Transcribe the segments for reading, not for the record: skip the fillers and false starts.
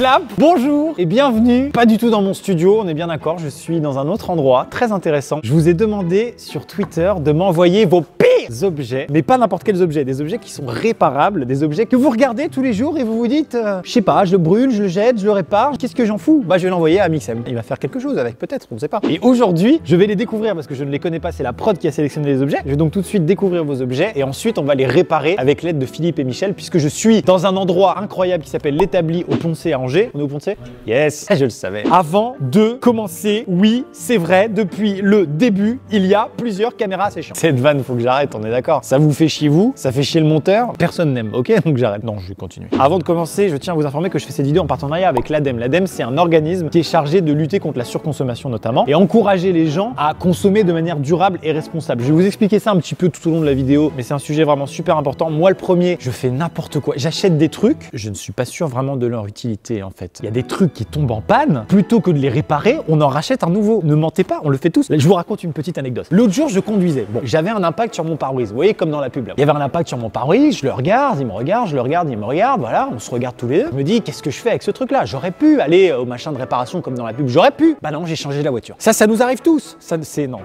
clap. Bonjour et bienvenue. Pas du tout dans mon studio, on est bien d'accord, je suis dans un autre endroit très intéressant. Je vous ai demandé sur Twitter de m'envoyer vos pires objets, mais pas n'importe quels objets, des objets qui sont réparables, des objets que vous regardez tous les jours et vous vous dites, je sais pas, je le brûle, je le jette, je le répare, qu'est-ce que j'en fous? Bah je vais l'envoyer à Mixem. Il va faire quelque chose avec, peut-être, on ne sait pas. Et aujourd'hui, je vais les découvrir parce que je ne les connais pas, c'est la prod qui a sélectionné les objets. Je vais donc tout de suite découvrir vos objets et ensuite on va les réparer avec l'aide de Philippe et Michel puisque je suis dans un endroit incroyable qui s'appelle l'Établi au Poncé à Angers. On est au Poncé? Yes, je le savais. Avant de commencer, oui, c'est vrai, depuis le début, il y a plusieurs caméras, c'est chiant. Cette vanne, faut que j'arrête, on est d'accord. Ça vous fait chier vous, ça fait chier le monteur, personne n'aime, ok? Donc j'arrête. Non, je vais continuer. Avant de commencer, je tiens à vous informer que je fais cette vidéo en partenariat avec l'ADEME. L'ADEME, c'est un organisme qui est chargé de lutter contre la surconsommation notamment et encourager les gens à consommer de manière durable et responsable. Je vais vous expliquer ça un petit peu tout au long de la vidéo, mais c'est un sujet vraiment super important. Moi, le premier, je fais n'importe quoi. J'achète des trucs, je ne suis pas sûr vraiment de leur utilité en fait. Il y a des trucs qui tombent en panne, plutôt que de les réparer, on en rachète un nouveau. Ne mentez pas, on le fait tous. Là, je vous raconte une petite anecdote. L'autre jour, je conduisais. Bon, j'avais un impact sur mon pare-brise. Vous voyez, comme dans la pub là. Il y avait un impact sur mon pare-brise, je le regarde, il me regarde, je le regarde, il me regarde, voilà, on se regarde tous les deux. Je me dis, qu'est-ce que je fais avec ce truc là? J'aurais pu aller au machin de réparation comme dans la pub, j'aurais pu. Bah non, j'ai changé la voiture. Ça nous arrive tous. Non,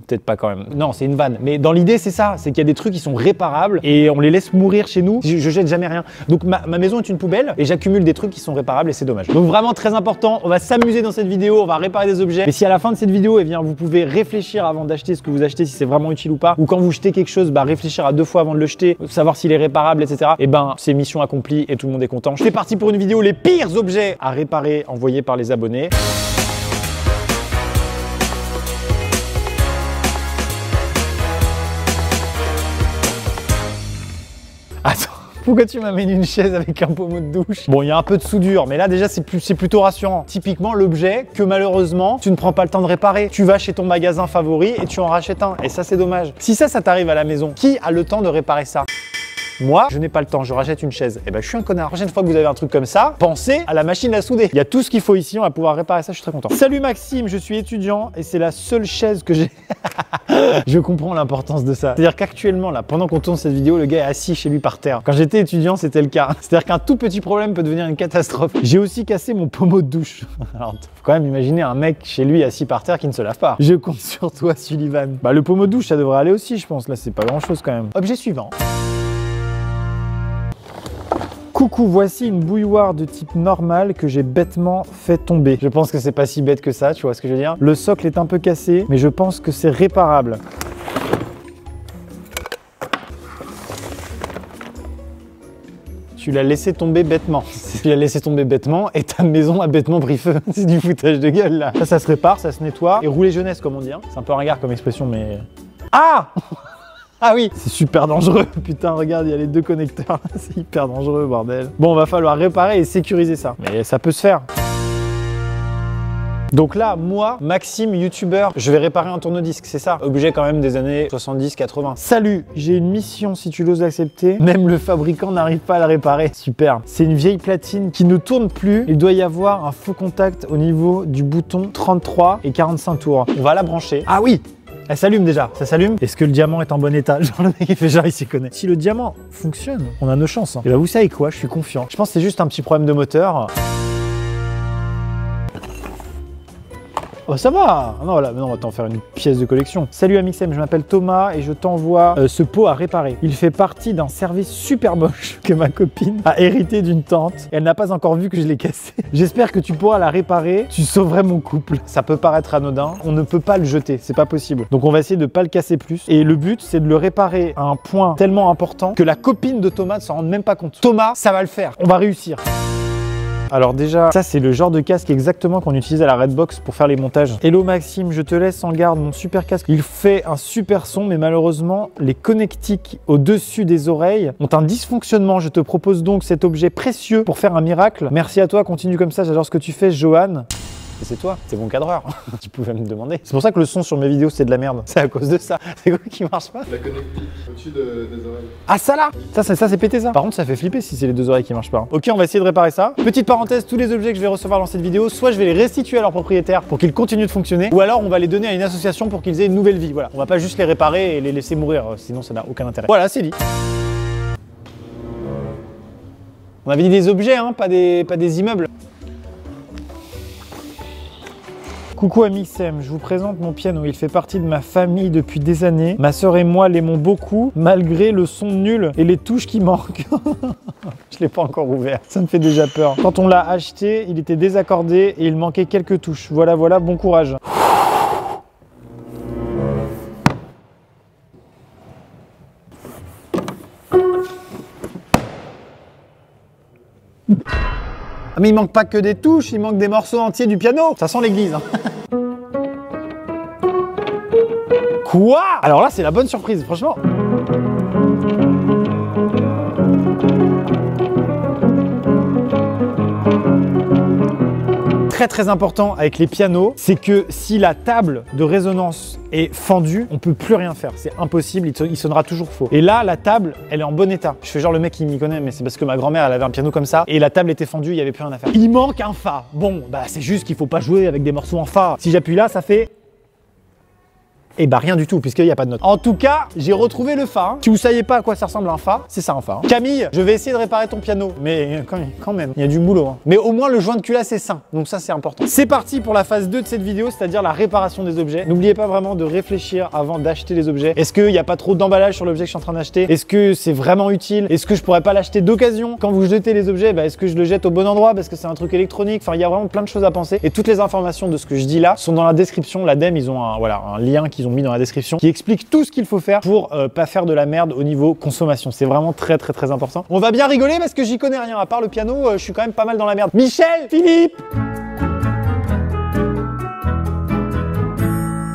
peut-être pas quand même. Non, c'est une vanne. Mais dans l'idée, c'est ça, c'est qu'il y a des trucs qui sont réparables et on les laisse mourir chez nous. Je jette jamais rien. Donc ma maison est une poubelle et j'accumule des trucs qui sont réparables et c'est dommage. Donc vraiment très important, on va s'amuser dans cette vidéo, on va réparer des objets. Et si à la fin de cette vidéo, eh bien, vous pouvez réfléchir avant d'acheter ce que vous achetez, si c'est vraiment utile ou pas, ou quand vous jetez quelque chose, bah réfléchir à 2 fois avant de le jeter, savoir s'il est réparable, etc. Et ben, c'est mission accomplie et tout le monde est content. C'est parti pour une vidéo les pires objets à réparer envoyés par les abonnés. Attends, pourquoi tu m'amènes une chaise avec un pommeau de douche? Bon, il y a un peu de soudure, mais là déjà c'est plutôt rassurant. Typiquement l'objet que malheureusement tu ne prends pas le temps de réparer. Tu vas chez ton magasin favori et tu en rachètes un. Et ça c'est dommage. Si ça t'arrive à la maison, qui a le temps de réparer ça? Moi, je n'ai pas le temps, je rachète une chaise. Et ben, je suis un connard. La prochaine fois que vous avez un truc comme ça, pensez à la machine à souder. Il y a tout ce qu'il faut ici, on va pouvoir réparer ça, je suis très content. Salut Maxime, je suis étudiant et c'est la seule chaise que j'ai. Je comprends l'importance de ça. C'est-à-dire qu'actuellement, là, pendant qu'on tourne cette vidéo, le gars est assis chez lui par terre. Quand j'étais étudiant, c'était le cas. C'est-à-dire qu'un tout petit problème peut devenir une catastrophe. J'ai aussi cassé mon pommeau de douche. Alors, faut quand même imaginer un mec chez lui assis par terre qui ne se lave pas. Je compte sur toi, Sullivan. Bah, le pommeau de douche, ça devrait aller aussi, je pense. Là, c'est pas grand-chose quand même. Objet suivant. Coucou, voici une bouilloire de type normal que j'ai bêtement fait tomber. Je pense que c'est pas si bête que ça, tu vois ce que je veux dire? Le socle est un peu cassé, mais je pense que c'est réparable. Tu l'as laissé tomber bêtement. Tu l'as laissé tomber bêtement et ta maison a bêtement pris feu. C'est du foutage de gueule là. Ça se répare, ça se nettoie. Et rouler jeunesse comme on dit. Hein. C'est un peu ringard comme expression, mais... Ah! Ah oui, c'est super dangereux. Putain, regarde, il y a les 2 connecteurs. C'est hyper dangereux, bordel. Bon, va falloir réparer et sécuriser ça. Mais ça peut se faire. Donc là, moi, Maxime, youtubeur, je vais réparer un tourne-disque, c'est ça. Objet quand même des années 70-80. Salut, j'ai une mission si tu l'oses accepter. Même le fabricant n'arrive pas à la réparer. Super. C'est une vieille platine qui ne tourne plus. Il doit y avoir un faux contact au niveau du bouton 33 et 45 tours. On va la brancher. Ah oui! Elle s'allume déjà, ça s'allume. Est-ce que le diamant est en bon état? Genre le mec il fait genre il s'y connaît. Si le diamant fonctionne, on a nos chances. Hein. Et bah vous savez quoi, je suis confiant. Je pense que c'est juste un petit problème de moteur. Oh ça va. Non voilà, mais non, on va t'en faire une pièce de collection. Salut Amixem, je m'appelle Thomas et je t'envoie ce pot à réparer. Il fait partie d'un service super moche que ma copine a hérité d'une tante. Et elle n'a pas encore vu que je l'ai cassé. J'espère que tu pourras la réparer. Tu sauverais mon couple. Ça peut paraître anodin. On ne peut pas le jeter, c'est pas possible. Donc on va essayer de pas le casser plus. Et le but, c'est de le réparer à un point tellement important que la copine de Thomas ne s'en rende même pas compte. Thomas, ça va le faire. On va réussir. Alors déjà, ça c'est le genre de casque exactement qu'on utilise à la Redbox pour faire les montages. Hello Maxime, je te laisse en garde mon super casque. Il fait un super son, mais malheureusement, les connectiques au-dessus des oreilles ont un dysfonctionnement. Je te propose donc cet objet précieux pour faire un miracle. Merci à toi, continue comme ça, j'adore ce que tu fais, Johan. Et c'est toi, c'est mon cadreur. Tu pouvais me demander. C'est pour ça que le son sur mes vidéos c'est de la merde. C'est à cause de ça. C'est quoi qui marche pas? La connectique au-dessus des oreilles. Ah ça là, ça c'est pété ça. Par contre ça fait flipper si c'est les 2 oreilles qui marchent pas. Ok, on va essayer de réparer ça. Petite parenthèse, tous les objets que je vais recevoir dans cette vidéo, soit je vais les restituer à leur propriétaire pour qu'ils continuent de fonctionner, ou alors on va les donner à une association pour qu'ils aient une nouvelle vie. Voilà, on va pas juste les réparer et les laisser mourir, sinon ça n'a aucun intérêt. Voilà, c'est dit. On avait dit des objets, hein, pas des immeubles. Coucou Amixem, je vous présente mon piano. Il fait partie de ma famille depuis des années. Ma sœur et moi l'aimons beaucoup, malgré le son nul et les touches qui manquent. Je ne l'ai pas encore ouvert, ça me fait déjà peur. Quand on l'a acheté, il était désaccordé et il manquait quelques touches. Voilà, voilà, bon courage. Ah mais il manque pas que des touches, il manque des morceaux entiers du piano. Ça sent l'église. Hein. Quoi? Alors là, c'est la bonne surprise, franchement. Très important avec les pianos, c'est que si la table de résonance est fendue, on peut plus rien faire. C'est impossible, il sonnera toujours faux. Et là, la table, elle est en bon état. Je fais genre le mec qui m'y connaît, mais c'est parce que ma grand-mère, elle avait un piano comme ça, et la table était fendue, il n'y avait plus rien à faire. Il manque un fa. Bon, bah c'est juste qu'il faut pas jouer avec des morceaux en fa. Si j'appuie là, ça fait... Et bah rien du tout, puisqu'il n'y a pas de note. En tout cas, j'ai retrouvé le fa. Hein. Si vous ne saviez pas à quoi ça ressemble un fa, c'est ça un fa. Hein. Camille, je vais essayer de réparer ton piano. Mais quand même, il y a du boulot. Hein. Mais au moins le joint de culasse est sain. Donc ça, c'est important. C'est parti pour la phase 2 de cette vidéo, c'est-à-dire la réparation des objets. N'oubliez pas vraiment de réfléchir avant d'acheter les objets. Est-ce qu'il n'y a pas trop d'emballage sur l'objet que je suis en train d'acheter? Est-ce que c'est vraiment utile? Est-ce que je pourrais pas l'acheter d'occasion? Quand vous jetez les objets, bah, est-ce que je le jette au bon endroit parce que c'est un truc électronique? Enfin, il y a vraiment plein de choses à penser. Et toutes les informations de ce que je dis là sont dans la description. L'ADEME, ils ont un lien qu'ils ont mis dans la description qui explique tout ce qu'il faut faire pour pas faire de la merde au niveau consommation. C'est vraiment très important. On va bien rigoler parce que j'y connais rien. À part le piano, je suis quand même pas mal dans la merde. Michel, Philippe,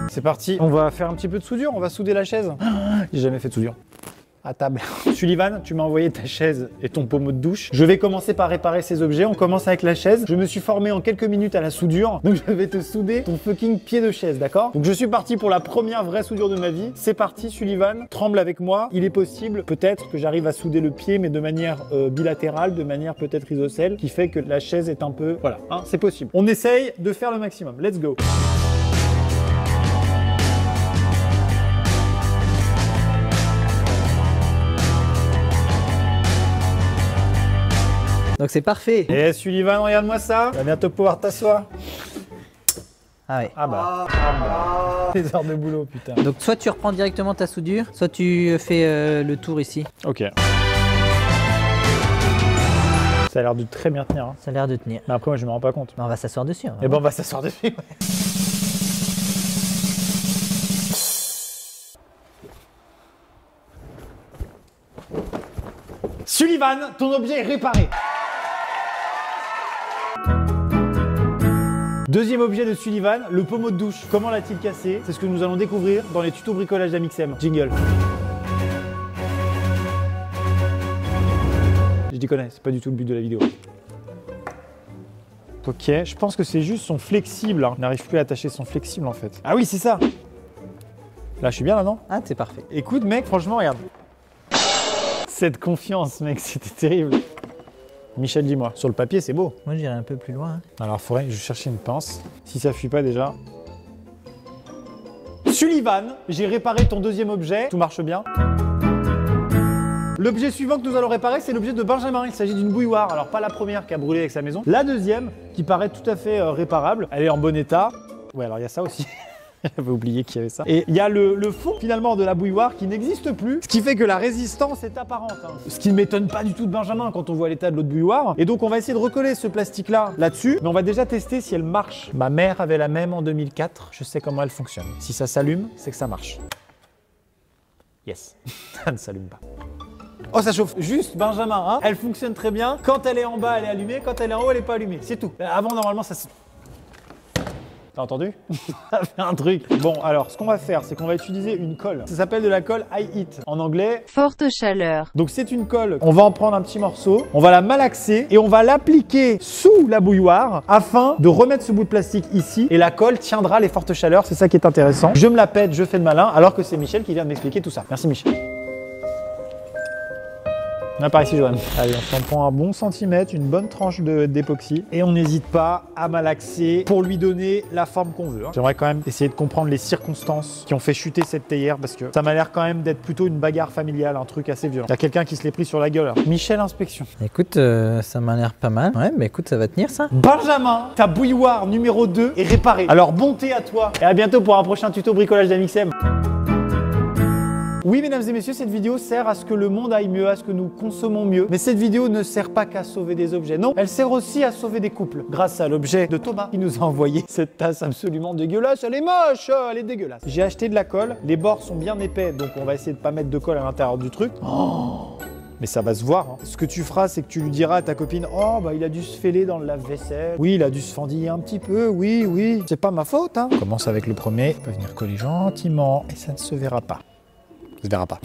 c'est parti. On va faire un petit peu de soudure. On va souder la chaise. J'ai jamais fait de soudure. À table. Sullivan, tu m'as envoyé ta chaise et ton pommeau de douche. Je vais commencer par réparer ces objets. On commence avec la chaise. Je me suis formé en quelques minutes à la soudure. Donc je vais te souder ton fucking pied de chaise, d'accord? Donc je suis parti pour la première vraie soudure de ma vie. C'est parti, Sullivan. Tremble avec moi. Il est possible, peut-être, que j'arrive à souder le pied, mais de manière bilatérale, de manière peut-être isocèle, qui fait que la chaise est un peu... Voilà, hein, c'est possible. On essaye de faire le maximum. Let's go. Donc c'est parfait. Et Sullivan, regarde-moi ça. Tu vas bientôt pouvoir t'asseoir. Ah ouais. Ah bah. Des heures de boulot, putain. Donc soit tu reprends directement ta soudure, soit tu fais le tour ici. Ok. Ça a l'air de très bien tenir. Hein. Ça a l'air de tenir. Mais après, moi, je me rends pas compte. On va s'asseoir dessus. Et ben, on va s'asseoir dessus. Ouais. Sullivan, ton objet est réparé. Deuxième objet de Sullivan, le pommeau de douche. Comment l'a-t-il cassé? C'est ce que nous allons découvrir dans les tutos bricolage d'Amixem. Jingle. Je déconne, c'est pas du tout le but de la vidéo. Ok, je pense que c'est juste son flexible. Hein. Il n'arrive plus à attacher son flexible en fait. Ah oui, c'est ça. Là, je suis bien là, non? Ah, c'est parfait. Écoute, mec, franchement, regarde. Cette confiance, mec, c'était terrible. Michel, dis-moi, sur le papier, c'est beau. Moi, j'irai un peu plus loin. Hein. Alors, il faudrait que je cherche une pince. Si ça fuit pas déjà. Sullivan, j'ai réparé ton deuxième objet. Tout marche bien. L'objet suivant que nous allons réparer, c'est l'objet de Benjamin. Il s'agit d'une bouilloire. Alors, pas la première qui a brûlé avec sa maison. La deuxième, qui paraît tout à fait réparable. Elle est en bon état. Ouais, alors il y a ça aussi. J'avais oublié qu'il y avait ça. Et il y a le fond finalement de la bouilloire qui n'existe plus, ce qui fait que la résistance est apparente. Hein. Ce qui ne m'étonne pas du tout de Benjamin quand on voit l'état de l'autre bouilloire. Et donc on va essayer de recoller ce plastique là-dessus, mais on va déjà tester si elle marche. Ma mère avait la même en 2004, je sais comment elle fonctionne. Si ça s'allume, c'est que ça marche. Yes, ça ne s'allume pas. Oh, ça chauffe. Juste Benjamin, hein. Elle fonctionne très bien. Quand elle est en bas, elle est allumée. Quand elle est en haut, elle n'est pas allumée. C'est tout. Avant, normalement, ça se... T'as entendu? Ça fait un truc. Bon, alors, ce qu'on va faire, c'est qu'on va utiliser une colle. Ça s'appelle de la colle High Heat. En anglais, forte chaleur. Donc, c'est une colle. On va en prendre un petit morceau. On va la malaxer et on va l'appliquer sous la bouilloire afin de remettre ce bout de plastique ici. Et la colle tiendra les fortes chaleurs. C'est ça qui est intéressant. Je me la pète, je fais le malin, alors que c'est Michel qui vient de m'expliquer tout ça. Merci, Michel. On a par ici, Joanne. Allez, on s'en prend un bon centimètre, une bonne tranche d'époxy. Et on n'hésite pas à malaxer pour lui donner la forme qu'on veut. J'aimerais quand même essayer de comprendre les circonstances qui ont fait chuter cette théière parce que ça m'a l'air quand même d'être plutôt une bagarre familiale, un truc assez violent. Il y a quelqu'un qui se l'est pris sur la gueule. Michel, inspection. Écoute, ça m'a l'air pas mal. Ouais, mais écoute, ça va tenir ça. Benjamin, ta bouilloire numéro 2 est réparée. Alors bon thé à toi et à bientôt pour un prochain tuto bricolage d'Amixem. Oui, mesdames et messieurs, cette vidéo sert à ce que le monde aille mieux, à ce que nous consommons mieux. Mais cette vidéo ne sert pas qu'à sauver des objets. Non, elle sert aussi à sauver des couples. Grâce à l'objet de Thomas qui nous a envoyé cette tasse absolument dégueulasse. Elle est moche, elle est dégueulasse. J'ai acheté de la colle. Les bords sont bien épais, donc on va essayer de pas mettre de colle à l'intérieur du truc. Oh, mais ça va se voir. Hein. Ce que tu feras, c'est que tu lui diras à ta copine, oh bah il a dû se fêler dans le lave-vaisselle. Oui, il a dû se fendiller un petit peu. Oui, oui. C'est pas ma faute. Hein. On commence avec le premier. On peut venir coller gentiment et ça ne se verra pas. Ça se verra pas.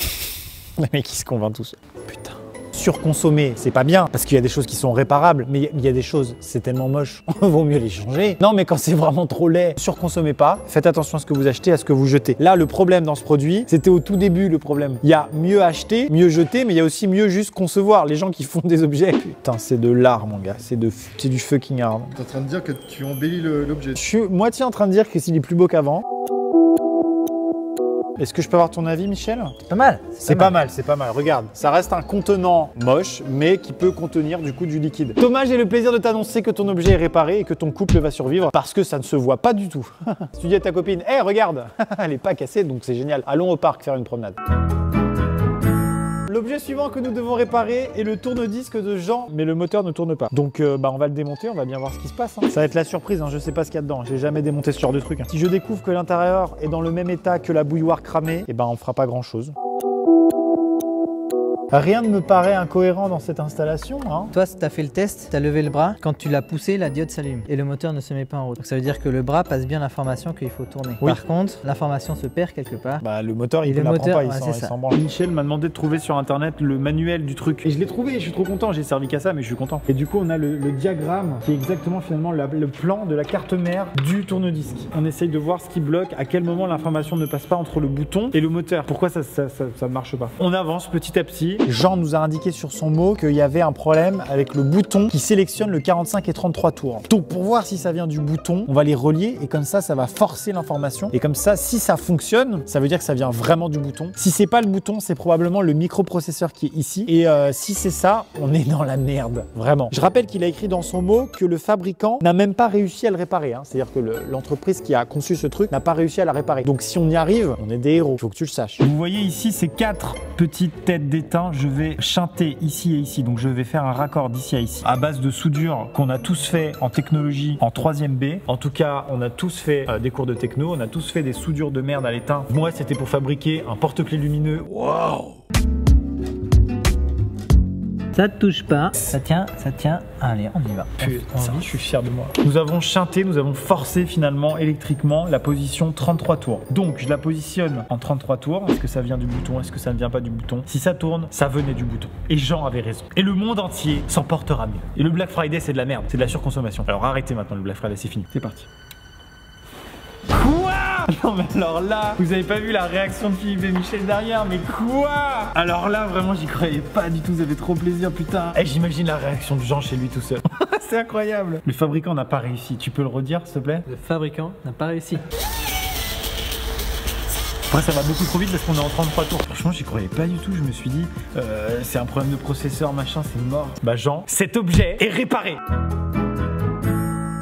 Le mec, il se convainc tout seul. Putain. Surconsommer, c'est pas bien, parce qu'il y a des choses qui sont réparables, mais il y a des choses, c'est tellement moche, vaut mieux les changer. Non, mais quand c'est vraiment trop laid, surconsommez pas. Faites attention à ce que vous achetez, à ce que vous jetez. Là, le problème dans ce produit, c'était au tout début le problème. Il y a mieux acheter, mieux jeter, mais il y a aussi mieux juste concevoir. Les gens qui font des objets, putain, c'est de l'art, mon gars. C'est du fucking art. T'es en train de dire que tu embellis l'objet. Je suis moitié en train de dire que s'il est plus beau qu'avant. Est-ce que je peux avoir ton avis, Michel? Pas mal. C'est pas mal, c'est pas mal. Regarde, ça reste un contenant moche, mais qui peut contenir du coup du liquide. Thomas, j'ai le plaisir de t'annoncer que ton objet est réparé et que ton couple va survivre parce que ça ne se voit pas du tout. Si tu dis à ta copine, hé, regarde, elle est pas cassée, donc c'est génial. Allons au parc faire une promenade. L'objet suivant que nous devons réparer est le tourne-disque de Jean, mais le moteur ne tourne pas. Donc on va le démonter, on va bien voir ce qui se passe. Hein. Ça va être la surprise, hein. Je sais pas ce qu'il y a dedans, j'ai jamais démonté ce genre de truc. Hein. Si je découvre que l'intérieur est dans le même état que la bouilloire cramée, eh ben on fera pas grand chose. Rien ne me paraît incohérent dans cette installation. Hein. Toi, si tu as fait le test, tu as levé le bras. Quand tu l'as poussé, la diode s'allume et le moteur ne se met pas en route. Donc ça veut dire que le bras passe bien l'information qu'il faut tourner. Oui. Par contre, l'information se perd quelque part. Bah, le moteur, il ne la prend pas, il s'en branle. Michel m'a demandé de trouver sur internet le manuel du truc. Et je l'ai trouvé, je suis trop content. J'ai servi qu'à ça, mais je suis content. Et du coup, on a le diagramme qui est exactement finalement le plan de la carte mère du tourne-disque. On essaye de voir ce qui bloque, à quel moment l'information ne passe pas entre le bouton et le moteur. Pourquoi ça ne marche pas. On avance petit à petit. Jean nous a indiqué sur son mot qu'il y avait un problème avec le bouton qui sélectionne le 45 et 33 tours. Donc pour voir si ça vient du bouton, on va les relier et comme ça va forcer l'information. Et comme ça, si ça fonctionne, ça veut dire que ça vient vraiment du bouton. Si c'est pas le bouton, c'est probablement le microprocesseur qui est ici. Et si c'est ça, on est dans la merde, vraiment. Je rappelle qu'il a écrit dans son mot que le fabricant n'a même pas réussi à le réparer. Hein. C'est-à-dire que l'entreprise qui a conçu ce truc n'a pas réussi à la réparer. Donc si on y arrive, on est des héros. Il faut que tu le saches. Vous voyez ici ces 4 petites têtes d'étain. Je vais chanter ici et ici, donc je vais faire un raccord d'ici à ici à base de soudure qu'on a tous fait en technologie en 3e B. En tout cas, on a tous fait des cours de techno, on a tous fait des soudures de merde à l'étain. Moi, c'était pour fabriquer un porte-clés lumineux. Waouh! Ça ne touche pas, ça tient, ça tient. Allez, on y va. Putain, je suis fier de moi. Nous avons chanté, nous avons forcé finalement électriquement la position 33 tours. Donc je la positionne en 33 tours. Est-ce que ça vient du bouton? Est-ce que ça ne vient pas du bouton? Si ça tourne, ça venait du bouton. Et Jean avait raison. Et le monde entier s'en portera mieux. Et le Black Friday, c'est de la merde. C'est de la surconsommation. Alors arrêtez maintenant le Black Friday, c'est fini. C'est parti. Quoi? Non mais alors là, vous avez pas vu la réaction de Philippe et Michel derrière, mais quoi? Alors là, vraiment, j'y croyais pas du tout, ça fait trop plaisir, putain. Et j'imagine la réaction de Jean chez lui tout seul. C'est incroyable. Le fabricant n'a pas réussi, tu peux le redire s'il te plaît? Le fabricant n'a pas réussi. Après ça va beaucoup trop vite parce qu'on est en 33 tours. Franchement j'y croyais pas du tout, je me suis dit c'est un problème de processeur machin, c'est mort. Bah Jean, cet objet est réparé.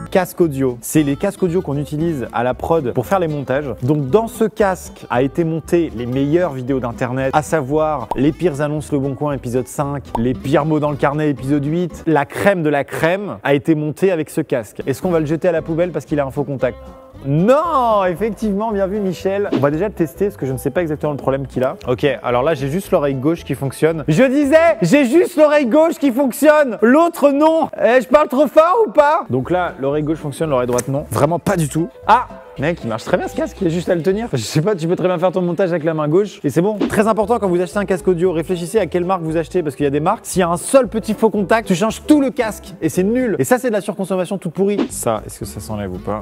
Casque audio, c'est les casques audio qu'on utilise à la prod pour faire les montages. Donc dans ce casque a été monté les meilleures vidéos d'internet, à savoir les pires annonces Le Bon Coin épisode 5, les pires mots dans le carnet épisode 8. La crème de la crème a été montée avec ce casque. Est-ce qu'on va le jeter à la poubelle parce qu'il a un faux contact? Non, effectivement, bien vu Michel. On va déjà le tester parce que je ne sais pas exactement le problème qu'il a. Ok, alors là j'ai juste l'oreille gauche qui fonctionne. Je disais, j'ai juste l'oreille gauche qui fonctionne. L'autre non. Je parle trop fort ou pas? Donc là, l'oreille gauche fonctionne, l'oreille droite non. Vraiment pas du tout. Ah! Mec, il marche très bien ce casque, il y a juste à le tenir. Je sais pas, tu peux très bien faire ton montage avec la main gauche et c'est bon. Très important quand vous achetez un casque audio, réfléchissez à quelle marque vous achetez parce qu'il y a des marques, s'il y a un seul petit faux contact, tu changes tout le casque et c'est nul. Et ça, c'est de la surconsommation toute pourrie. Ça, est-ce que ça s'enlève ou pas?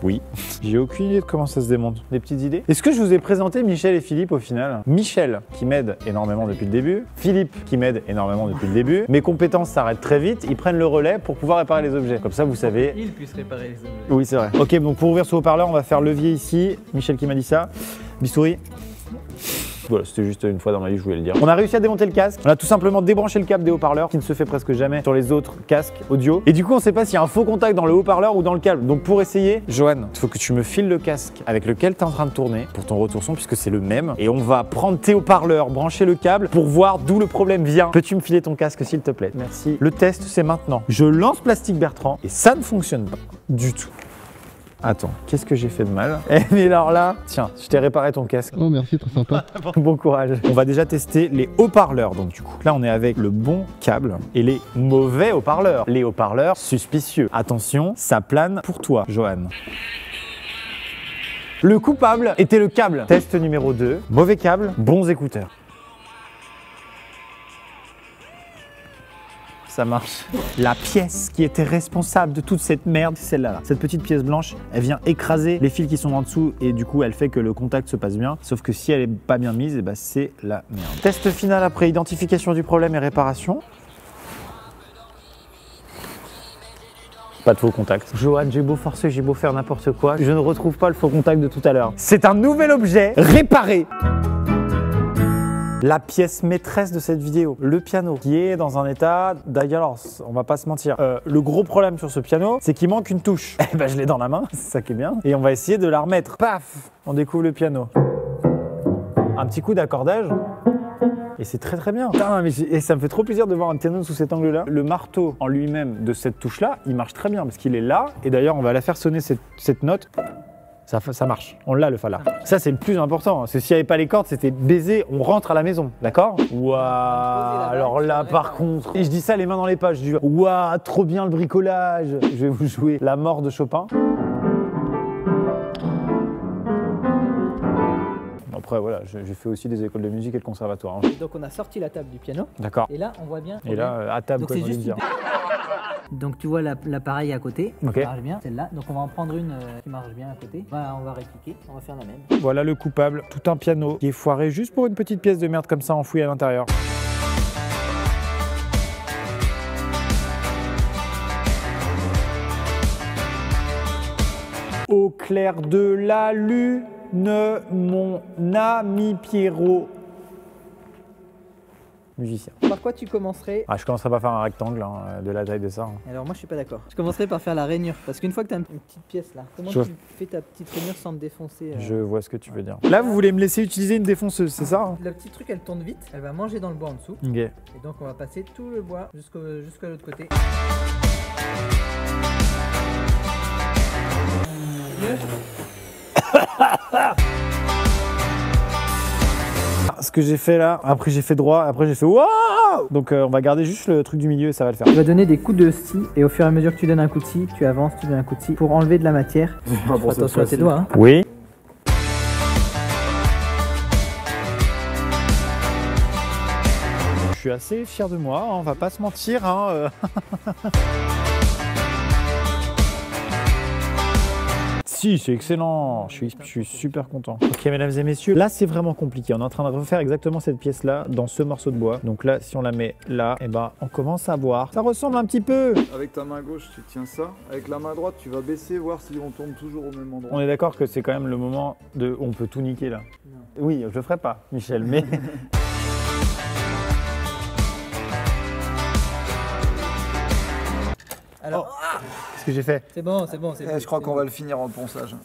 Oui. J'ai aucune idée de comment ça se démonte. Des petites idées? Est-ce que je vous ai présenté Michel et Philippe au final? Michel qui m'aide énormément depuis le début. Philippe qui m'aide énormément depuis le début. Mes compétences s'arrêtent très vite. Ils prennent le relais pour pouvoir réparer les objets. Comme ça, vous savez. Il puisse réparer les objets. Oui, c'est vrai. Ok, donc pour ouvrir ce haut-parleur, on va faire levier ici. Michel qui m'a dit ça. Bistouri. Voilà, c'était juste une fois dans ma vie, je voulais le dire. On a réussi à démonter le casque. On a tout simplement débranché le câble des haut-parleurs, qui ne se fait presque jamais sur les autres casques audio. Et du coup, on ne sait pas s'il y a un faux contact dans le haut-parleur ou dans le câble. Donc pour essayer, Johan, il faut que tu me files le casque avec lequel tu es en train de tourner pour ton retour son, puisque c'est le même. Et on va prendre tes haut-parleurs, brancher le câble pour voir d'où le problème vient. Peux-tu me filer ton casque, s'il te plaît? Merci. Le test, c'est maintenant. Je lance Plastique Bertrand et ça ne fonctionne pas du tout. Attends, qu'est-ce que j'ai fait de mal? Eh mais alors là, tiens, je t'ai réparé ton casque. Oh merci, très sympa. Bon courage. On va déjà tester les haut-parleurs. Donc du coup, là on est avec le bon câble et les mauvais haut-parleurs. Les haut-parleurs suspicieux. Attention, ça plane pour toi, Johan. Le coupable était le câble. Test numéro 2. Mauvais câble, bons écouteurs. Ça marche. La pièce qui était responsable de toute cette merde, c'est celle-là. Cette petite pièce blanche, elle vient écraser les fils qui sont en dessous et du coup, elle fait que le contact se passe bien. Sauf que si elle est pas bien mise, eh ben, c'est la merde. Test final après identification du problème et réparation. Pas de faux contact. Johan, j'ai beau forcer, j'ai beau faire n'importe quoi, je ne retrouve pas le faux contact de tout à l'heure. C'est un nouvel objet réparé. La pièce maîtresse de cette vidéo, le piano, qui est dans un état dégueulasse, on va pas se mentir. Le gros problème sur ce piano, c'est qu'il manque une touche. Eh ben je l'ai dans la main, c'est ça qui est bien. Et on va essayer de la remettre. Paf, on découvre le piano. Un petit coup d'accordage. Et c'est très très bien. Putain, et ça me fait trop plaisir de voir un piano sous cet angle-là. Le marteau en lui-même de cette touche-là, il marche très bien parce qu'il est là. Et d'ailleurs, on va la faire sonner cette note. Ça marche, on l'a le fa là. Ça c'est le plus important, parce que s'il n'y avait pas les cordes, c'était baiser, on rentre à la maison, d'accord? Waouh, alors là par contre, et je dis ça les mains dans les poches, je dis waouh, trop bien le bricolage. Je vais vous jouer la mort de Chopin. Après voilà, j'ai fait aussi des écoles de musique et le conservatoire. Hein. Donc on a sorti la table du piano. D'accord. Et là on voit bien. Et là, à table, quoi, j'ai envie de dire. Donc tu vois l'appareil à côté, Ok. qui marche bien, celle-là. Donc on va en prendre une qui marche bien à côté. On va répliquer, on va faire la même. Voilà le coupable, tout un piano qui est foiré juste pour une petite pièce de merde comme ça enfouie à l'intérieur. Au clair de la lune, mon ami Pierrot. Musicien. Par quoi tu commencerais? Ah, je commencerai pas à faire un rectangle hein, de la taille de ça. Hein. Alors moi je suis pas d'accord. Je commencerais par faire la rainure. Parce qu'une fois que tu as une petite pièce là, comment tu fais ta petite rainure sans te défoncer Je vois ce que tu veux dire. Là vous voulez me laisser utiliser une défonceuse, c'est ça hein? Le petit truc elle tourne vite, elle va manger dans le bois en dessous. Ok. Et donc on va passer tout le bois jusqu'à l'autre côté. Ce que j'ai fait là, après j'ai fait droit, après j'ai fait waouh. Donc on va garder juste le truc du milieu et ça va le faire. Tu vas donner des coups de scie et au fur et à mesure que tu donnes un coup de scie, tu avances, tu donnes un coup de scie pour enlever de la matière. Attention à tes doigts. Hein. Oui. Je suis assez fier de moi, hein, on va pas se mentir. Hein, Si, c'est excellent, je suis super content. Ok mesdames et messieurs, là c'est vraiment compliqué. On est en train de refaire exactement cette pièce là dans ce morceau de bois. Donc là, si on la met là, et ben on commence à voir. Ça ressemble un petit peu. Avec ta main gauche, tu tiens ça. Avec la main droite, tu vas baisser, voir si on tourne toujours au même endroit. On est d'accord que c'est quand même le moment de... On peut tout niquer là. Non. Oui, je le ferai pas, Michel, mais... Alors, qu'est-ce que j'ai fait? c'est bon, c'est bon. Je crois qu'on va le finir en ponçage.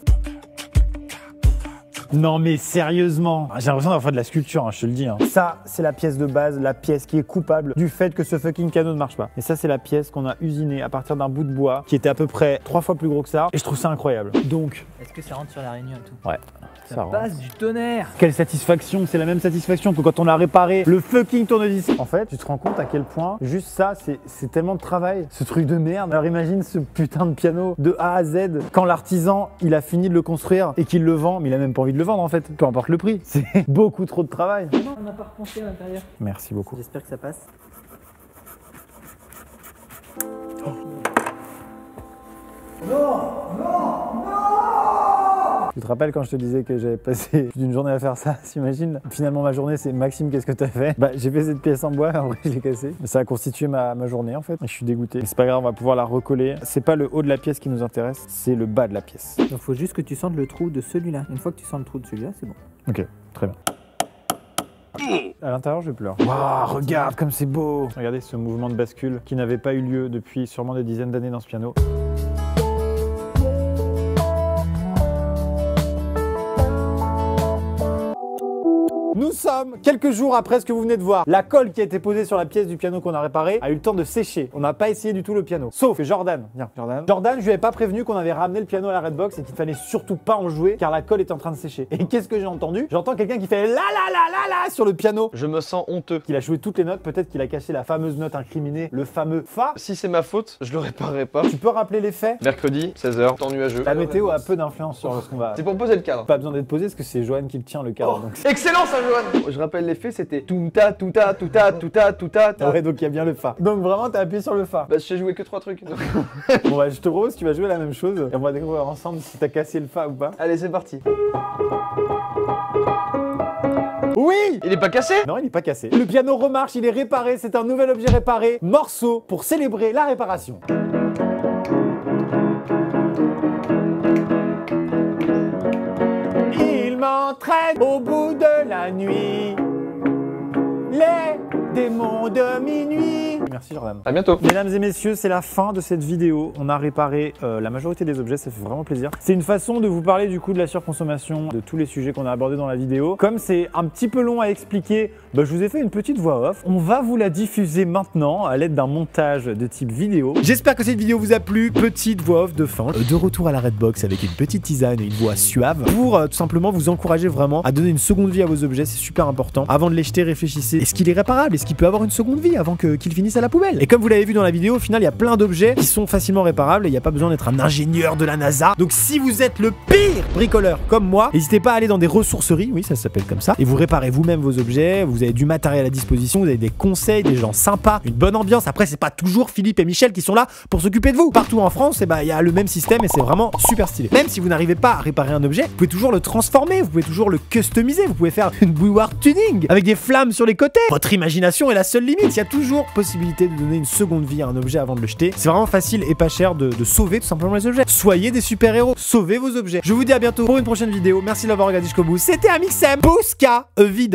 Non mais sérieusement, j'ai l'impression d'avoir fait de la sculpture, hein, je te le dis. Hein. Ça, c'est la pièce de base, la pièce qui est coupable du fait que ce fucking canot ne marche pas. Et ça, c'est la pièce qu'on a usinée à partir d'un bout de bois qui était à peu près 3 fois plus gros que ça. Et je trouve ça incroyable. Donc... Est-ce que ça rentre sur la réunion et tout? Ouais. Ça passe du tonnerre. Quelle satisfaction, c'est la même satisfaction que quand on a réparé le fucking tournevis. En fait, tu te rends compte à quel point juste ça, c'est tellement de travail, ce truc de merde. Alors imagine ce putain de piano de A à Z, quand l'artisan, il a fini de le construire et qu'il le vend, mais il a même pas envie de le vendre en fait, peu importe le prix. C'est beaucoup trop de travail. On n'a pas repensé à l'intérieur. Merci beaucoup. J'espère que ça passe. Non, non, non. te rappelles quand je te disais que j'avais passé plus d'une journée à faire ça, t'imagines? Finalement ma journée c'est Maxime, qu'est-ce que t'as fait? Bah j'ai fait cette pièce en bois, en vrai je l'ai cassée. Ça a constitué ma journée en fait. Je suis dégoûté. Mais c'est pas grave, on va pouvoir la recoller. C'est pas le haut de la pièce qui nous intéresse, c'est le bas de la pièce. Donc faut juste que tu sentes le trou de celui-là. Une fois que tu sens le trou de celui-là, c'est bon. Ok, très bien. À l'intérieur, je pleure. Waouh, regarde comme c'est beau! Regardez ce mouvement de bascule qui n'avait pas eu lieu depuis sûrement des dizaines d'années dans ce piano. Nous sommes quelques jours après ce que vous venez de voir. La colle qui a été posée sur la pièce du piano qu'on a réparé a eu le temps de sécher. On n'a pas essayé du tout le piano. Sauf que Jordan, viens, Jordan, je lui avais pas prévenu qu'on avait ramené le piano à la Redbox et qu'il fallait surtout pas en jouer car la colle est en train de sécher. Et qu'est-ce que j'ai entendu? J'entends quelqu'un qui fait la sur le piano. Je me sens honteux. Il a joué toutes les notes, peut-être qu'il a caché la fameuse note incriminée, le fameux Fa. Si c'est ma faute, je le réparerai pas. Tu peux rappeler les faits? Mercredi, 16h, temps nuageux. La météo a peu d'influence sur ce qu'on va... C'est pour poser le cadre. Pas besoin d'être posé parce que c'est Johan qui le tient le cadre. Donc... Excellent ça, Johan. Je rappelle les faits, c'était touta, touta, touta, touta, touta. Ah ouais, donc il y a bien le Fa. Donc vraiment, t'as appuyé sur le Fa. Bah, je sais jouer que 3 trucs. Donc... Bon bah, je te propose, tu vas jouer la même chose et on va découvrir ensemble si t'as cassé le Fa ou pas. Allez, c'est parti. Oui! Il est pas cassé? Non, il n'est pas cassé. Le piano remarche, il est réparé, c'est un nouvel objet réparé. Morceau pour célébrer la réparation. Il m'entraîne au bout de la nuit. Les démons de minuit. Merci Jordan. À bientôt. Mesdames et messieurs, c'est la fin de cette vidéo. On a réparé la majorité des objets, ça fait vraiment plaisir. C'est une façon de vous parler du coup de la surconsommation, de tous les sujets qu'on a abordés dans la vidéo. Comme c'est un petit peu long à expliquer, je vous ai fait une petite voix off. On va vous la diffuser maintenant à l'aide d'un montage de type vidéo. J'espère que cette vidéo vous a plu. Petite voix off de fin. De retour à la Redbox avec une petite tisane et une voix suave pour tout simplement vous encourager vraiment à donner une seconde vie à vos objets. C'est super important. Avant de les jeter, réfléchissez. Est-ce qu'il est réparable? Est-ce qu'il peut avoir une seconde vie avant qu'il finisse à la poubelle? Et comme vous l'avez vu dans la vidéo, au final, il y a plein d'objets qui sont facilement réparables et il n'y a pas besoin d'être un ingénieur de la NASA. Donc si vous êtes le pire bricoleur comme moi, n'hésitez pas à aller dans des ressourceries, oui, ça s'appelle comme ça, et vous réparez vous-même vos objets. Vous avez du matériel à disposition, vous avez des conseils, des gens sympas, une bonne ambiance. Après, c'est pas toujours Philippe et Michel qui sont là pour s'occuper de vous. Partout en France, il y a le même système et c'est vraiment super stylé. Même si vous n'arrivez pas à réparer un objet, vous pouvez toujours le transformer, vous pouvez toujours le customiser, vous pouvez faire une bouilloire tuning avec des flammes sur les côtés. Votre imagination est la seule limite. Il y a toujours possibilité de donner une seconde vie à un objet avant de le jeter. C'est vraiment facile et pas cher de sauver tout simplement les objets. Soyez des super-héros, sauvez vos objets. Je vous dis à bientôt pour une prochaine vidéo. Merci d'avoir regardé jusqu'au bout. C'était Amixem, Pouska Vida.